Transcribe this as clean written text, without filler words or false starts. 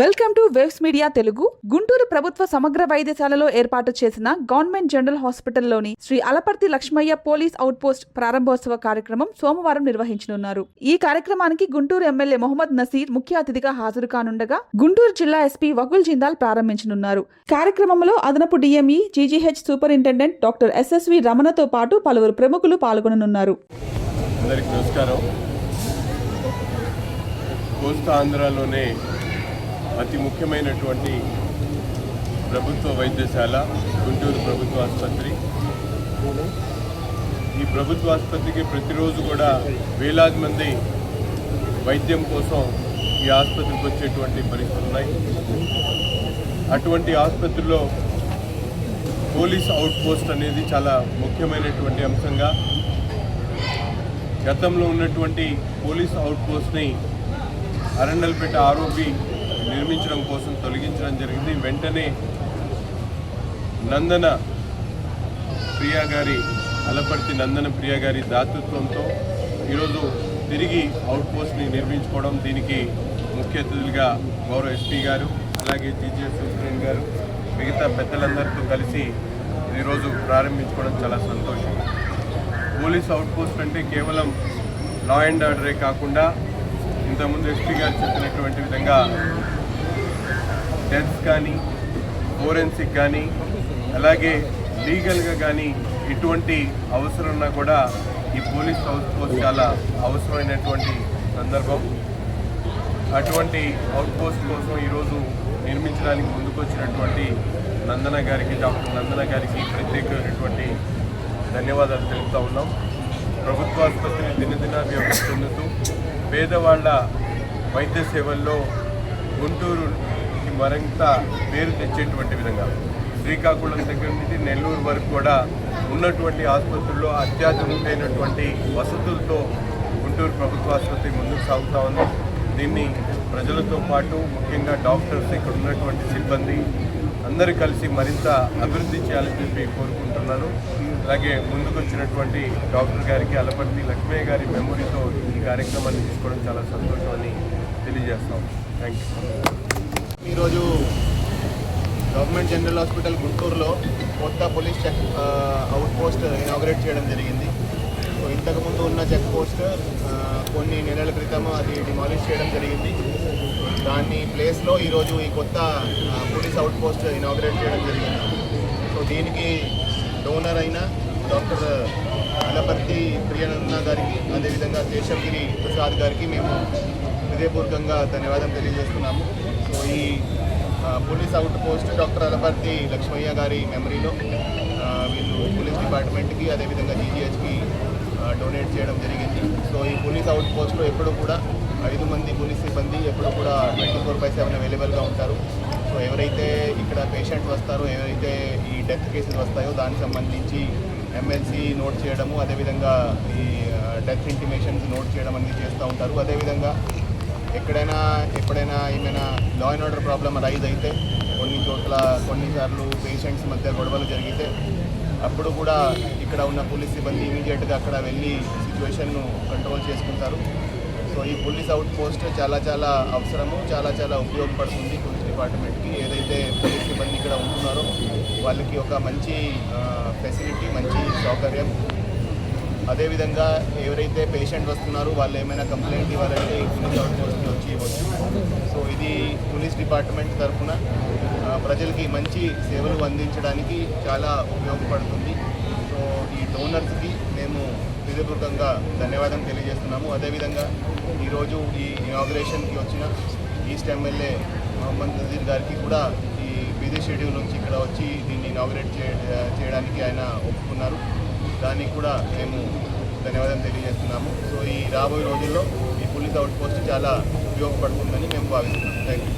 Welcome to waves media Telugu. Guntur ప్రభుత్వ సమగ్ర వైద్యశాలలో ఏర్పాటు చేసిన గవర్నమెంట్ జనరల్ హాస్పిటల్లోని Shri Alaparthi Lakshmayya police out post ప్రారంభోత్సవ కార్యక్రమం సోమవారం నిర్వహించనున్నారు. ఈ కార్యక్రమానికి గుంటూరు ఎమ్మెల్యే మొహమ్మద్ నసీర్ ముఖ్య అతిథిగా హాజరు కానుండగా గుంటూరు జిల్లా ఎస్పీ వకుల్ జిందాల్ ప్రారంభించనున్నారు. కార్యక్రమంలో అదనపు DME GGH superintendent doctor SSV రమణతో పాటు పలువురు ప్రముఖులు పాల్గొననున్నారు. అతి ముఖ్యమైనటువంటి ప్రభుత్వ వైద్యశాల గుంటూరు ప్రభుత్వ ఆసుపత్రి. ఈ ప్రభుత్వ ఆసుపత్రికి ప్రతిరోజు కూడా వేలాది మంది వైద్యం కోసం ఈ ఆసుపత్రికి వచ్చేటువంటి పరిస్థితులు ఉన్నాయి. అటువంటి ఆసుపత్రిలో పోలీస్ అవుట్ పోస్ట్ అనేది చాలా ముఖ్యమైనటువంటి అంశంగా గతంలో ఉన్నటువంటి పోలీస్ అవుట్ పోస్ట్ని అరండల్పేట ఆరోపి నిర్మించడం కోసం తొలగించడం జరిగింది. వెంటనే నందన ప్రియా గారి అలపర్తి నందన ప్రియా గారి దాతృత్వంతో ఈరోజు తిరిగి అవుట్ పోస్ట్ని నిర్మించుకోవడం, దీనికి ముఖ్య అతిథులుగా గౌరవ ఎస్పీ గారు, అలాగే జీజీఎస్ సూపరింటెండెంట్ గారు, మిగతా పెద్దలందరితో కలిసి ఈరోజు ప్రారంభించుకోవడం చాలా సంతోషం. పోలీస్ అవుట్ పోస్ట్ అంటే కేవలం లా అండ్ ఆర్డరే కాకుండా ఇంతకుముందు ఎస్పీ గారు చెప్పినటువంటి విధంగా డెత్స్ కానీ, ఫోరెన్సిక్ కానీ, అలాగే లీగల్గా కానీ ఎటువంటి అవసరం ఉన్నా కూడా ఈ పోలీస్ అవుట్ పోస్ట్ చాలా అవసరమైనటువంటి సందర్భం. అటువంటి అవుట్ పోస్ట్ కోసం ఈరోజు నిర్మించడానికి ముందుకొచ్చినటువంటి నందన గారికి, డాక్టర్ నందన గారికి ప్రత్యేకమైనటువంటి ధన్యవాదాలు తెలుపుతూ ఉన్నాం. ప్రభుత్వ ఆసుపత్రి దినదినాభివృద్ధి చెందుతూ పేదవాళ్ల వైద్య సేవల్లో గుంటూరుకి మరింత పేరు తెచ్చేటువంటి విధంగా శ్రీకాకుళం దగ్గర నుంచి నెల్లూరు వరకు కూడా ఉన్నటువంటి ఆసుపత్రుల్లో అత్యాధునికమైనటువంటి వసతులతో గుంటూరు ప్రభుత్వ ఆసుపత్రి ముందుకు సాగుతూ ఉంది. దీన్ని ప్రజలతో పాటు ముఖ్యంగా డాక్టర్స్, ఇక్కడ ఉన్నటువంటి సిబ్బంది అందరూ కలిసి మరింత అభివృద్ధి చేయాలని చెప్పి కోరుకుంటున్నాను. అలాగే ముందుకు వచ్చినటువంటి డాక్టర్ గారికి, అలపర్తి లక్ష్మయ్య గారి మెమొరీతో ఈ కార్యక్రమాన్ని తీసుకోవడం చాలా సంతోషం అని తెలియజేస్తాం. Thank you. ఈరోజు గవర్నమెంట్ జనరల్ హాస్పిటల్ గుంటూరులో కొత్త police check out post inaugurate చేయడం జరిగింది. సో ఇంతకుముందు ఉన్న చెక్ పోస్ట్ కొన్ని నెలల క్రితం అది డిమాలిష్ చేయడం జరిగింది. దాని ప్లేస్లో ఈరోజు ఈ కొత్త పోలీస్ అవుట్ పోస్ట్ ఇనాగ్రేట్ చేయడం జరిగింది. సో దీనికి డోనర్ అయిన డాక్టర్ అలపర్తి ప్రియానంద గారికి, అదేవిధంగా కేశవగిరి ప్రసాద్ గారికి మేము హృదయపూర్వకంగా ధన్యవాదం తెలియజేస్తున్నాము. సో ఈ police out post doctor Alaparthi Lakshmaiah గారి మెమరీలో వీళ్ళు పోలీస్ డిపార్ట్మెంట్కి, అదేవిధంగా జీజీహెచ్కి డొనేట్ చేయడం జరిగింది. సో ఈ పోలీస్ అవుట్ పోస్ట్లో ఎప్పుడు కూడా 5 మంది పోలీస్ సిబ్బంది ఎప్పుడు కూడా 24/7 అవైలబుల్గా ఉంటారు. సో ఎవరైతే ఇక్కడ పేషెంట్ వస్తారో, ఎవరైతే ఈ డెత్ కేసెస్ వస్తాయో దానికి సంబంధించి ఎమ్మెల్సీ నోట్ చేయడము, అదేవిధంగా ఈ డెత్ ఇంటిమేషన్స్ నోట్ చేయడం అనేది చేస్తూ ఉంటారు. అదేవిధంగా ఎప్పుడైనా ఏమైనా law and order problem rise అయితే కొన్నిసార్లు పేషెంట్స్ మధ్య గొడవలు జరిగితే అప్పుడు కూడా ఇక్కడ ఉన్న పోలీస్ సిబ్బంది ఇమీడియట్గా అక్కడ వెళ్ళి సిచ్యువేషన్ను కంట్రోల్ చేసుకుంటారు. సో ఈ పోలీస్ అవుట్ పోస్ట్ చాలా అవసరము, చాలా ఉపయోగపడుతుంది పోలీస్ డిపార్ట్మెంట్కి. ఏదైతే పోలీస్ సిబ్బంది ఇక్కడ ఉంటున్నారో వాళ్ళకి ఒక మంచి ఫెసిలిటీ, మంచి సౌకర్యం. అదేవిధంగా ఎవరైతే పేషెంట్ వస్తున్నారో వాళ్ళు ఏమైనా కంప్లైంట్ ఇవ్వాలంటే ఈ పోలీస్ అవుట్ పోస్ట్కి వచ్చి ఇవ్వచ్చు. సో ఇది పోలీస్ డిపార్ట్మెంట్ తరఫున ప్రజలకి మంచి సేవలు అందించడానికి చాలా ఉపయోగపడుతుంది. సో ఈ డోనర్స్కి మేము హృదయపూర్వకంగా ధన్యవాదం తెలియజేస్తున్నాము. అదేవిధంగా ఈరోజు ఈ ఇనాగ్రేషన్కి వచ్చిన ఈస్ట్ ఎమ్మెల్యే మొహమ్మద్ నజీర్ గారికి కూడా ఈ బిజీ షెడ్యూల్ నుంచి ఇక్కడ వచ్చి దీన్ని ఇనాగ్రేట్ చేయడానికి ఆయన ఒప్పుకున్నారు. దానికి కూడా మేము ధన్యవాదం తెలియజేస్తున్నాము. సో ఈ రాబోయే రోజుల్లో ఈ పోలీస్ అవుట్ పోస్ట్ చాలా ఉపయోగపడుతుందని మేము భావిస్తున్నాం. Thank you.